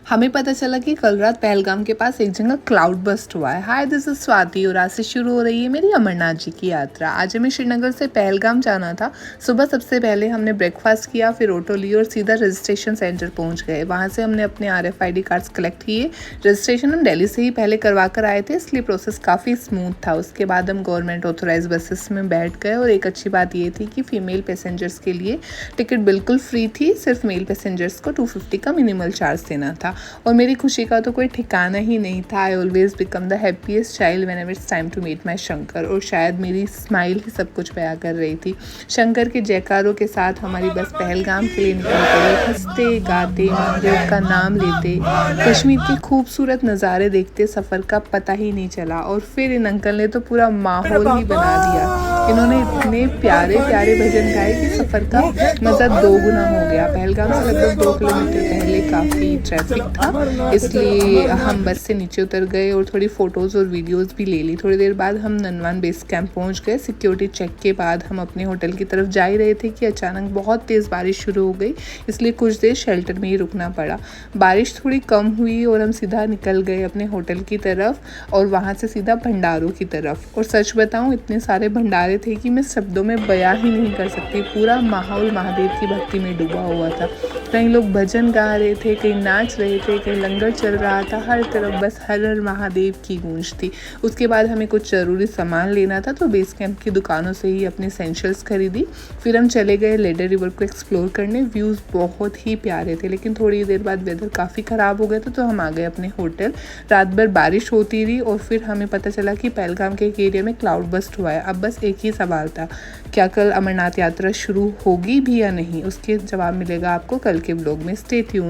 हमें पता चला कि कल रात पहलगाम के पास एक जगह क्लाउड बस्ट हुआ है। हाय, दिस इज स्वाति और आज से शुरू हो रही है मेरी अमरनाथ जी की यात्रा। आज हमें श्रीनगर से पहलगाम जाना था। सुबह सबसे पहले हमने ब्रेकफास्ट किया, फिर ऑटो ली और सीधा रजिस्ट्रेशन सेंटर पहुंच गए। वहां से हमने अपने RFID कार्ड्स कलेक्ट किए। रजिस्ट्रेशन हम दिल्ली से ही पहले करवा कर आए थे, इसलिए प्रोसेस काफ़ी स्मूथ था। उसके बाद हम गवर्नमेंट ऑथोराइज बसेस में बैठ गए और एक अच्छी बात ये थी कि फ़ीमेल पैसेंजर्स के लिए टिकट बिल्कुल फ्री थी। सिर्फ मेल पैसेंजर्स को 250 का मिनिमल चार्ज देना था और मेरी खुशी का तो कोई ठिकाना ही नहीं था। I always become the happiest child whenever it's time to meet my Shankar. और शायद मेरी स्माइल ही सब कुछ बयां कर रही थी। शंकर के जयकारों के साथ हमारी बस पहलगाम के लिए निकल पड़ी। हंसते गाते महादेव का नाम लेते, कश्मीर के खूबसूरत नज़ारे देखते सफ़र का पता ही नहीं चला। और फिर इन अंकल ने तो पूरा माहौल ही बना दिया। इन्होंने इतने प्यारे प्यारे भजन गाए कि सफ़र का मज़ा दोगुना हो गया। पहलगाम से लगभग 2 किलोमीटर पहले काफ़ी ट्रैफिक था, इसलिए हम बस से नीचे उतर गए और थोड़ी फ़ोटोज़ और वीडियोज़ भी ले ली। थोड़ी देर बाद हम ननवान बेस कैंप पहुंच गए। सिक्योरिटी चेक के बाद हम अपने होटल की तरफ जा ही रहे थे कि अचानक बहुत तेज़ बारिश शुरू हो गई, इसलिए कुछ देर शेल्टर में ही रुकना पड़ा। बारिश थोड़ी कम हुई और हम सीधा निकल गए अपने होटल की तरफ और वहाँ से सीधा भंडारों की तरफ। और सच बताऊँ, इतने सारे भंडारे थे कि मैं शब्दों में बयां ही नहीं कर सकती। पूरा माहौल महादेव की भक्ति में डूबा हुआ था। कई लोग भजन गा रहे थे, कई नाच रहे थे, कई लंगर चल रहा था। हर तरफ बस हर हर महादेव की गूंज थी। उसके बाद हमें कुछ ज़रूरी सामान लेना था, तो बेस कैंप की दुकानों से ही अपने एसेंशियल्स खरीदी। फिर हम चले गए लेडर रिवर को एक्सप्लोर करने। व्यूज़ बहुत ही प्यारे थे, लेकिन थोड़ी देर बाद वेदर काफ़ी ख़राब हो गया था, तो हम आ गए अपने होटल। रात भर बारिश होती रही और फिर हमें पता चला कि पहलगाम के एक एरिया में क्लाउड बस्ट हुआ है। अब बस एक ही सवाल था, क्या कल अमरनाथ यात्रा शुरू होगी भी या नहीं? उसके जवाब मिलेगा आपको कल के व्लॉग में। Stay tuned.